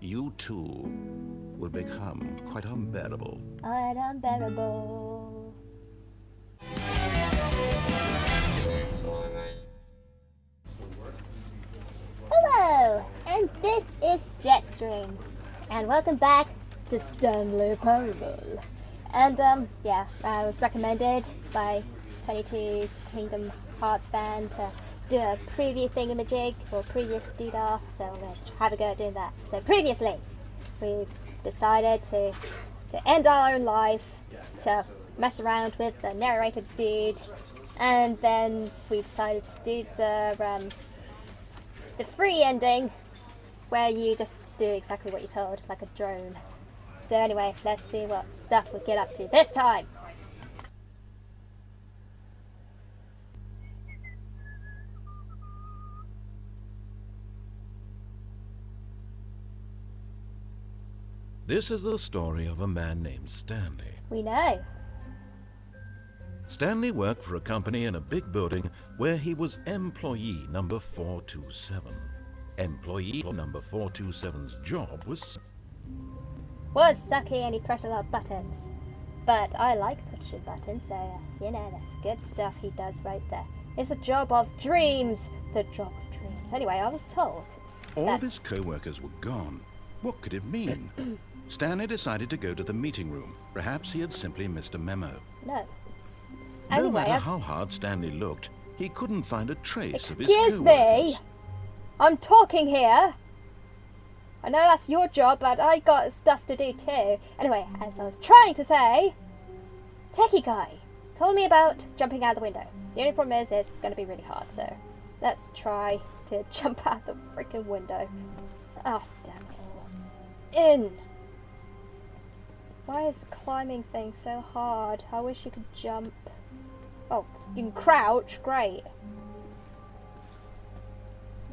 you too will become quite unbearable. Quite unbearable. Hello, and this is Jetstream, and welcome back to Stanley Parable. And yeah, I was recommended by 22 Kingdom Hearts fan to do a preview thingamajig or previous doodah, so I'm going to have a go at doing that. So previously, we decided to end our own life, to mess around with the narrator dude, and then we decided to do the free ending, where you just do exactly what you're told, like a drone. So anyway, let's see what stuff we get up to this time. This is the story of a man named Stanley. We know. Stanley worked for a company in a big building where he was employee number 427. Employee number 427's job was sucky and he pressed a lot of buttons. But I like pushing buttons, so you know, that's good stuff he does right there. It's a job of dreams. The job of dreams. Anyway, I was told all of his co-workers were gone. What could it mean? Stanley decided to go to the meeting room. Perhaps he had simply missed a memo. No. No Anyway, matter how hard Stanley looked, he couldn't find a trace of his Excuse co-workers. me! I'm talking here! I know that's your job, but I got stuff to do too. Anyway, as I was trying to say, Techie Guy told me about jumping out the window. The only problem is it's going to be really hard, so let's try to jump out the freaking window. Oh, damn it. In! Why is climbing thing so hard? I wish you could jump. Oh, you can crouch. Great.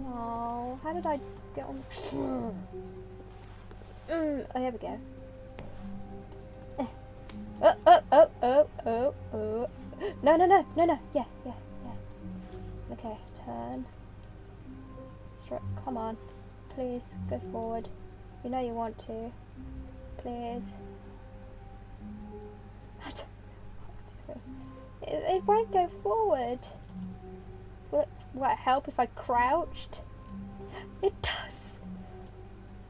No, how did I get on? Oh, here we go. Oh. No. Yeah. Okay, turn. Come on. Please, go forward. You know you want to. Please. I don't know what to do. It won't go forward. Will it help if I crouched? It does.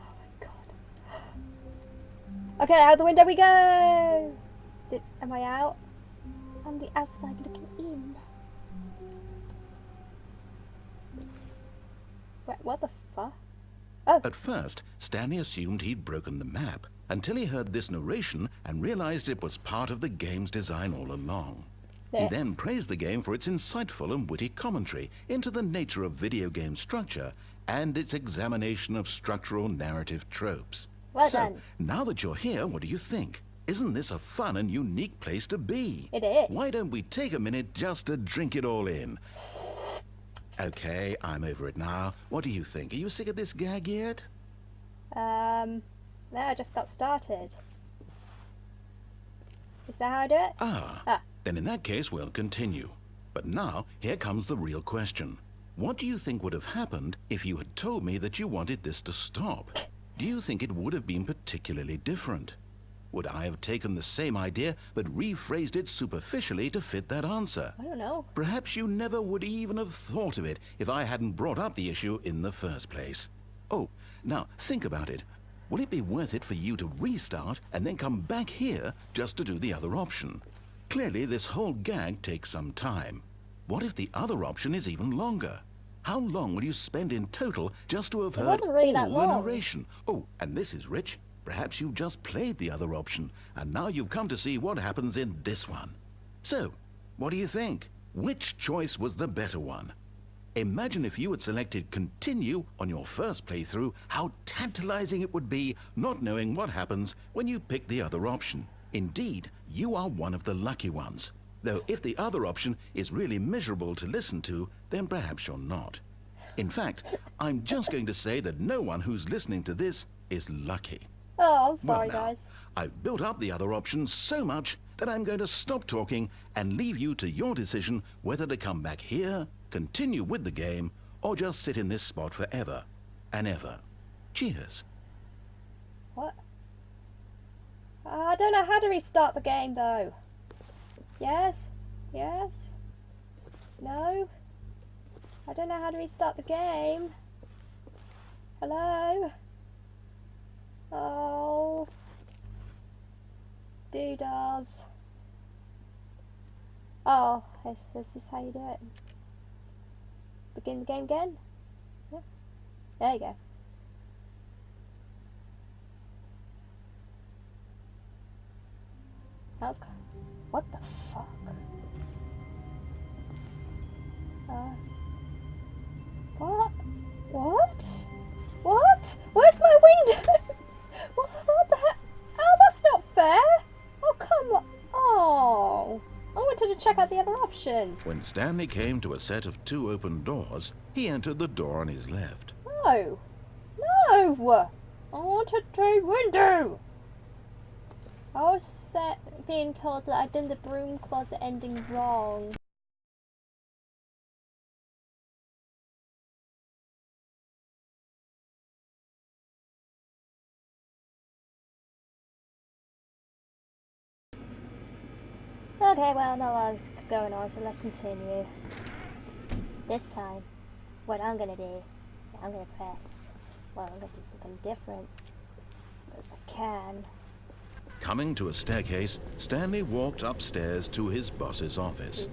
Oh my god. Okay, out the window we go. Am I out? On the outside looking in. Wait, what the fuck? Oh. At first, Stanley assumed he'd broken the map, until he heard this narration and realized it was part of the game's design all along. Yeah. He then praised the game for its insightful and witty commentary into the nature of video game structure and its examination of structural narrative tropes. Well so, done. now that you're here, what do you think? Isn't this a fun and unique place to be? It is. Why don't we take a minute just to drink it all in? Okay, I'm over it now. What do you think? Are you sick of this gag yet? No, I just got started. Is that how I do it? Ah. Then in that case, we'll continue. But now, here comes the real question. What do you think would have happened if you had told me that you wanted this to stop? Do you think it would have been particularly different? Would I have taken the same idea but rephrased it superficially to fit that answer? I don't know. Perhaps you never would even have thought of it if I hadn't brought up the issue in the first place. Oh, now think about it. Will it be worth it for you to restart and then come back here just to do the other option? Clearly, this whole gag takes some time. What if the other option is even longer? How long will you spend in total just to have heard wasn't really all that the long. narration? Oh, and this is rich. Perhaps you've just played the other option, and now you've come to see what happens in this one. So, what do you think? Which choice was the better one? Imagine if you had selected continue on your first playthrough, how tantalizing it would be not knowing what happens when you pick the other option. Indeed, you are one of the lucky ones. Though if the other option is really miserable to listen to, then perhaps you're not. In fact, I'm just going to say that no one who's listening to this is lucky. Oh, I'm sorry, Well, now, guys. I've built up the other options so much that I'm going to stop talking and leave you to your decision whether to come back here, continue with the game, or just sit in this spot forever and ever. Cheers. What? I don't know how to restart the game though. Yes? Yes? No? I don't know how to restart the game. Hello? Oh. Doodahs. Oh, is this how you do it? Begin the game again? Yeah. There you go. That was... What the fuck? What? What? What? Where's my window? What the heck? Oh, that's not fair! Oh, come on. Oh. I wanted to check out the other option. When Stanley came to a set of 2 open doors, he entered the door on his left. No. No! I wanted a window! I was being told that I'd done the broom closet ending wrong. Okay, well, not a lot is going on, so let's continue. This time, what I'm gonna do, I'm gonna press, well, I'm gonna do something different, as I can. Coming to a staircase, Stanley walked upstairs to his boss's office.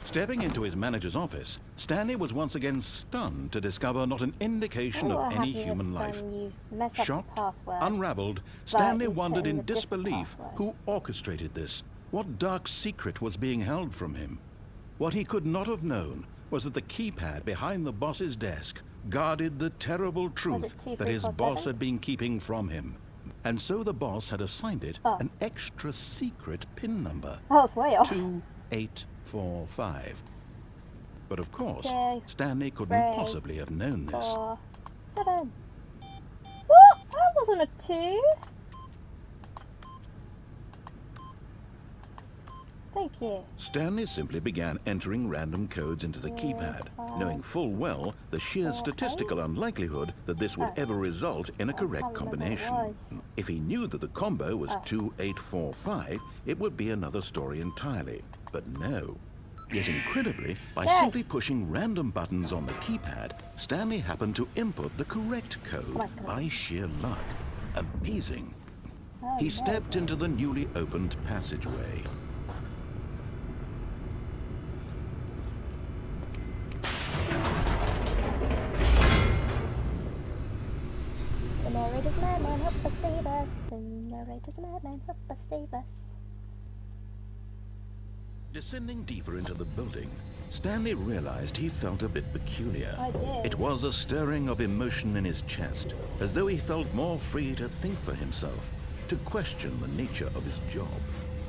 Stepping into his manager's office, Stanley was once again stunned to discover not an indication of any human life. Shocked, unraveled, Stanley wondered in disbelief who orchestrated this. What dark secret was being held from him? What he could not have known was that the keypad behind the boss's desk guarded the terrible truth that his boss had been keeping from him. And so the boss had assigned it an extra secret PIN number. Oh, it's way off. 2845. But of course, 2, Stanley couldn't 3, possibly have known this. 4, 7. What? That wasn't a 2. Thank you. Stanley simply began entering random codes into the keypad, knowing full well the sheer statistical unlikelihood that this would ever result in a correct combination. If he knew that the combo was 2845, it would be another story entirely. But no. Yet incredibly, by simply pushing random buttons on the keypad, Stanley happened to input the correct code by sheer luck. Amazing. He stepped into the newly opened passageway. The narrator's madman, help us save us. The narrator's madman, help us save us. Descending deeper into the building, Stanley realized he felt a bit peculiar. I did. It was a stirring of emotion in his chest, as though he felt more free to think for himself, to question the nature of his job.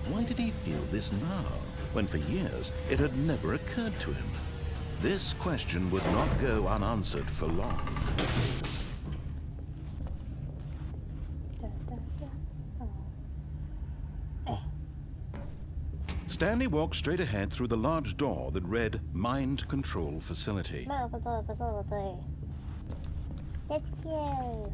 Why did he feel this now, when for years it had never occurred to him? This question would not go unanswered for long. Stanley walked straight ahead through the large door that read Mind Control Facility. Mind control facility. Let's go.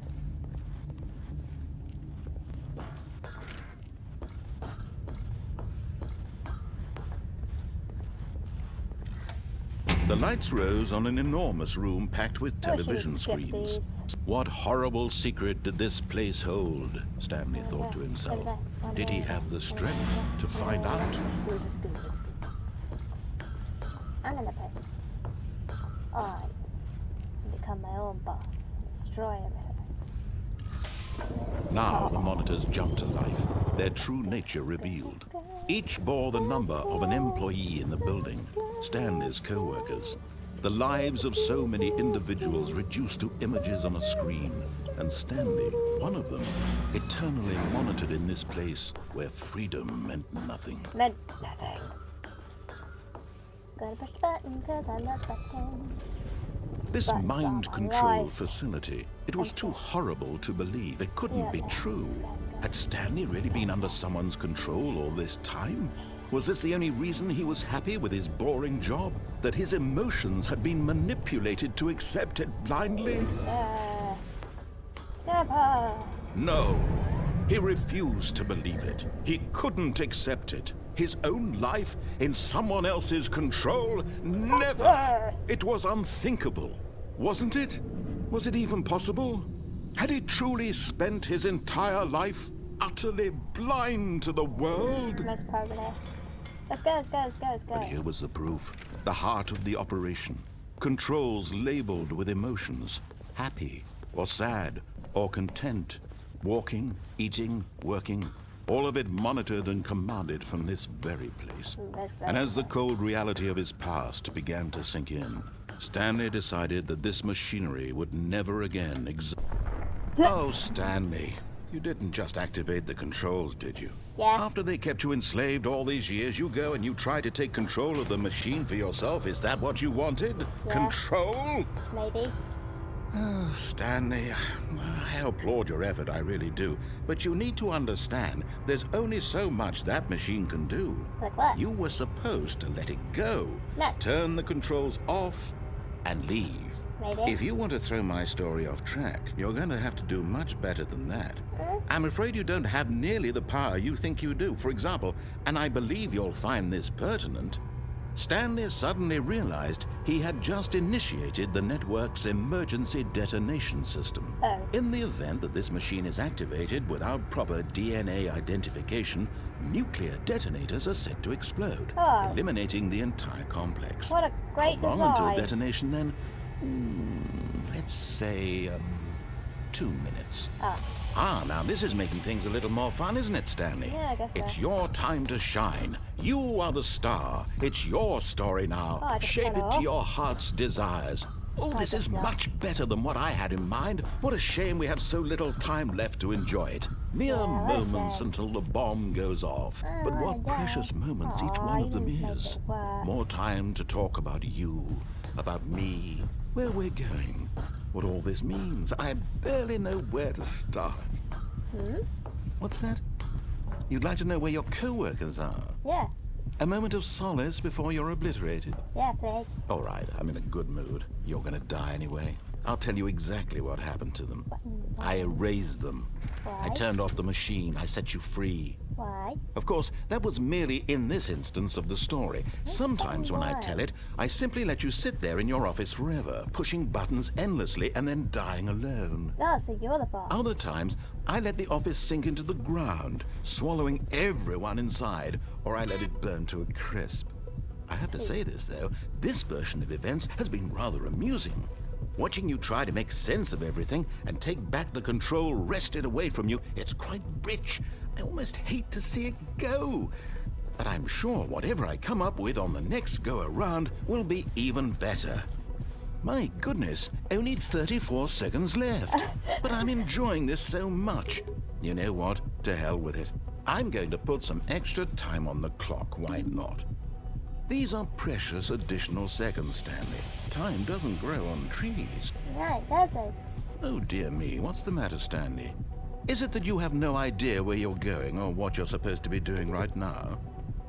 The lights rose on an enormous room packed with television screens. What horrible secret did this place hold? Stanley thought to himself. Did he have the strength to find out? I'm gonna press on and become my own boss. Destroy everything. Now the monitors jumped to life, their true nature revealed. Each bore the number of an employee in the building, Stanley's co-workers. The lives of so many individuals reduced to images on a screen, and Stanley, one of them, eternally monitored in this place where freedom meant nothing. Meant nothing. Gonna push the button 'cause I love buttons. This buttons mind on my control life. facility, it was too horrible to believe. It couldn't be Yeah, true. let's go. Had Stanley really been under someone's control all this time? Was this the only reason he was happy with his boring job? That his emotions had been manipulated to accept it blindly? Grandpa. No. He refused to believe it. He couldn't accept it. His own life in someone else's control? Never! It was unthinkable. Wasn't it? Was it even possible? Had he truly spent his entire life utterly blind to the world? Most probably. Let's go, let's go, let's go, let's go. But here was the proof. The heart of the operation. Controls labeled with emotions. Happy, or sad, or content. Walking, eating, working. All of it monitored and commanded from this very place. And as the cold reality of his past began to sink in, Stanley decided that this machinery would never again exist. Oh, Stanley. You didn't just activate the controls, did you? Yeah. After they kept you enslaved all these years, you go and you try to take control of the machine for yourself. Is that what you wanted? Yeah. Control? Maybe. Oh, Stanley, I applaud your effort, I really do. But you need to understand, there's only so much that machine can do. Like what? You were supposed to let it go. No. Turn the controls off and leave. Maybe. If you want to throw my story off track, you're going to have to do much better than that. I'm afraid you don't have nearly the power you think you do. For example, and I believe you'll find this pertinent, Stanley suddenly realized he had just initiated the network's emergency detonation system. Oh. In the event that this machine is activated without proper DNA identification, nuclear detonators are set to explode, Oh. eliminating the entire complex. What a great How long until design. detonation then? Let's say 2 minutes. Oh. Now this is making things a little more fun, isn't it, Stanley? Yeah, I guess so. It's your time to shine. You are the star. It's your story now. Oh, I just Shape cut it off. to your heart's desires. Oh, this is guess not. much better than what I had in mind. What a shame we have so little time left to enjoy it. Mere Yeah, what a moments shame. until the bomb goes off. But what yeah. precious moments each Aw, one you of them didn't make is. it work. More time to talk about you, about me, where we're going, what all this means. I barely know where to start. What's that? You'd like to know where your co-workers are? Yeah. A moment of solace before you're obliterated? Yeah, please. All right, I'm in a good mood. You're gonna die anyway. I'll tell you exactly what happened to them. I erased them. I Why? turned off the machine. I set you free. Why? Of course, that was merely in this instance of the story. Sometimes when I tell it, I simply let you sit there in your office forever, pushing buttons endlessly and then dying alone. Oh, so you're the boss. Other times, I let the office sink into the ground, swallowing everyone inside, or I let it burn to a crisp. I have to say this, though, this version of events has been rather amusing. Watching you try to make sense of everything and take back the control wrested away from you, it's quite rich. I almost hate to see it go. But I'm sure whatever I come up with on the next go-around will be even better. My goodness, only 34 seconds left. But I'm enjoying this so much. You know what? To hell with it. I'm going to put some extra time on the clock, why not? These are precious additional seconds, Stanley. Time doesn't grow on trees. No, it doesn't. Oh dear me, what's the matter, Stanley? Is it that you have no idea where you're going or what you're supposed to be doing right now?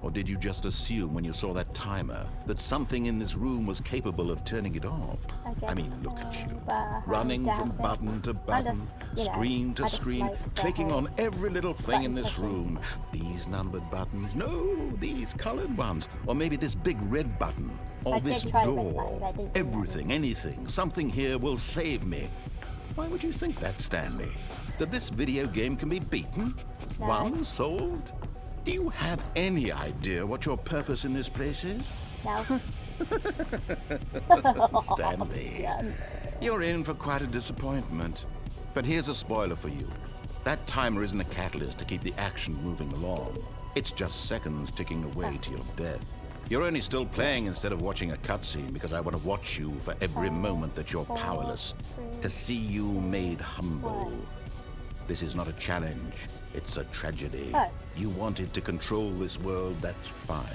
Or did you just assume when you saw that timer that something in this room was capable of turning it off? I guess mean, look at so, you. but I Running from doubt it. button to I'm button, just, you know, screen to I just screen, like the clicking whole on every little thing in button this pushing. room. These numbered buttons, no, these colored ones. Or maybe this big red button. Or I this did try the red door. button, but I didn't do that Everything, anything, something here will save me. Why would you think that, Stanley? That this video game can be beaten? No. Won? Solved? Do you have any idea what your purpose in this place is? No. Stanley, Stanley. you're in for quite a disappointment. But here's a spoiler for you. That timer isn't a catalyst to keep the action moving along. It's just seconds ticking away to your death. You're only still playing instead of watching a cutscene because I want to watch you for every moment that you're powerless. To see you made humble. This is not a challenge. It's a tragedy. Oh. You wanted to control this world, that's fine.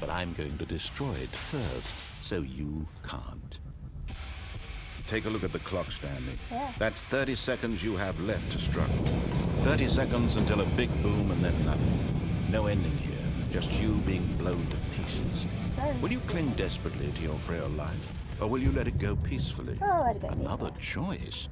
But I'm going to destroy it first, so you can't. Take a look at the clock, Stanley. Yeah. That's 30 seconds you have left to struggle. 30 seconds until a big boom and then nothing. No ending here, just you being blown to pieces. Will you cling desperately to your frail life, or will you let it go peacefully? Oh, let it go Another choice.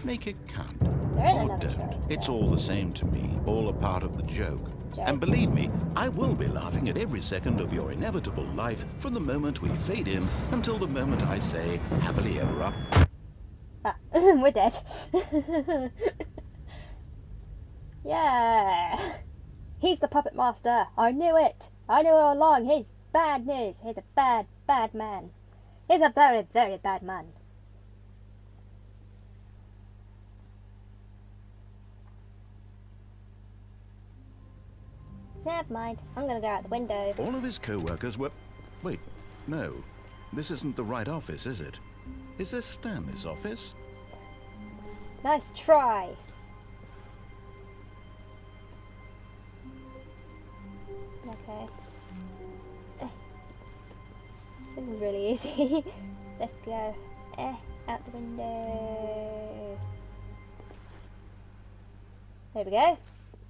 Make it count. There is Or another don't. choice, It's so. all the same to me, all a part of the joke. Joke. And believe me, I will be laughing at every second of your inevitable life from the moment we fade in until the moment I say happily ever up. Ah, we're dead. Yeah. He's the puppet master. I knew it. I knew all along. He's bad news. He's a bad, bad man. He's a very, very bad man. Never mind. I'm gonna go out the window. All of his co-workers were... Wait, no. This isn't the right office, is it? Is this Stanley's office? Nice try. Okay. This is really easy. Let's go. Out the window. There we go.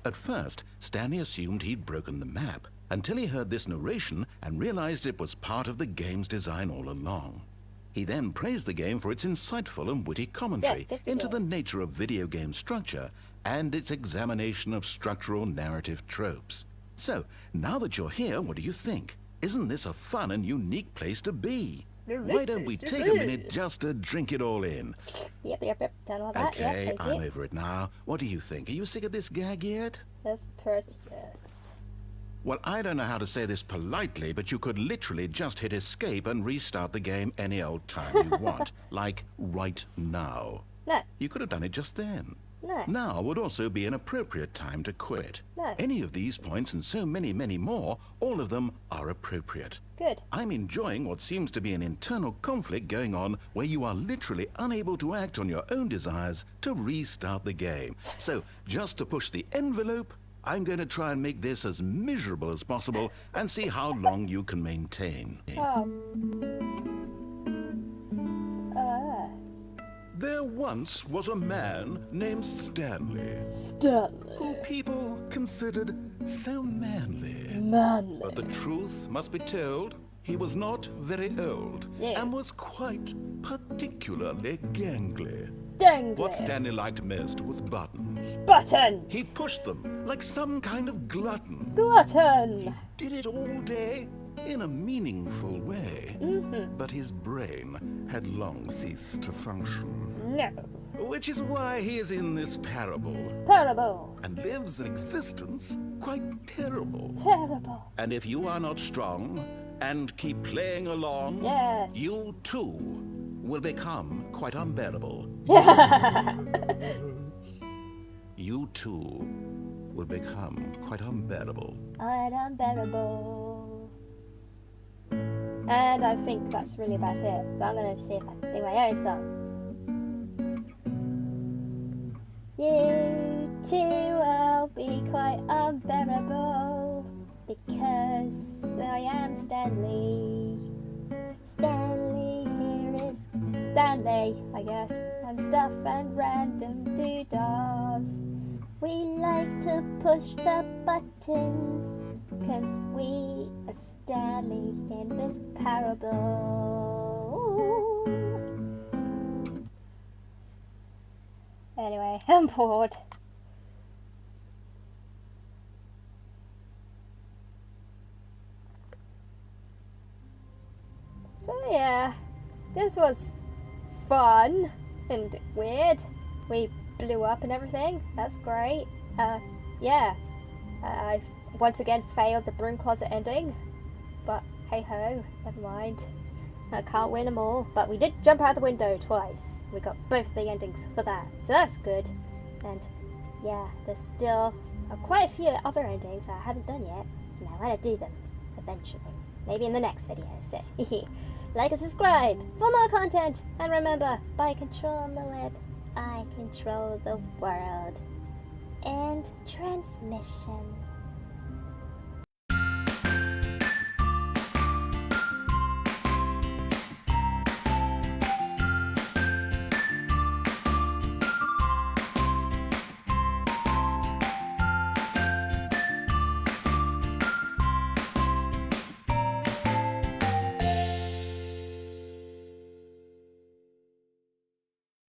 At first, Stanley assumed he'd broken the map, until he heard this narration and realized it was part of the game's design all along. He then praised the game for its insightful and witty commentary Yes, good into video. the nature of video game structure and its examination of structural narrative tropes. So, now that you're here, what do you think? Isn't this a fun and unique place to be? Why don't we take a minute just to drink it all in? Yep. Done all that. Okay, Yep, thank I'm you. over it now. What do you think? Are you sick of this gag yet? This first, yes. Well, I don't know how to say this politely, but you could literally just hit escape and restart the game any old time you want. Like right now. No, You could have done it just then. no. Now would also be an appropriate time to quit. No. Any of these points and so many, many more, all of them are appropriate. Good. I'm enjoying what seems to be an internal conflict going on where you are literally unable to act on your own desires to restart the game. So, just to push the envelope, I'm going to try and make this as miserable as possible and see how long you can maintain. There once was a man named Stanley, Stanley. who people considered so manly. Manly. But the truth must be told, he was not very old Yeah. and was quite particularly gangly. Dangly. What Stanley liked most was buttons. Buttons. He pushed them like some kind of glutton. Glutton. Did it all day in a meaningful way. But his brain had long ceased to function. No. Which is why he is in this parable Parable. and lives an existence quite terrible. Terrible. And if you are not strong and keep playing along, Yes. you too will become quite unbearable. You too will become quite unbearable. Unbearable. And I think that's really about it. But I'm gonna see if I can sing my own song. You too will be quite unbearable because I am Stanley. Stanley here is Stanley, I guess. And stuff and random doodads. We like to push the buttons because we are Stanley in this parable. Anyway, I'm bored. So yeah, this was fun and weird. We blew up and everything. That's great. Yeah. I've once again failed the broom closet ending. But hey ho, never mind. I can't win them all. But we did jump out the window twice. We got both the endings for that. So that's good. And yeah, there's still quite a few other endings I haven't done yet. And I want to do them eventually. Maybe in the next video. So like and subscribe for more content. And remember, by controlling the web, I control the world. And transmission.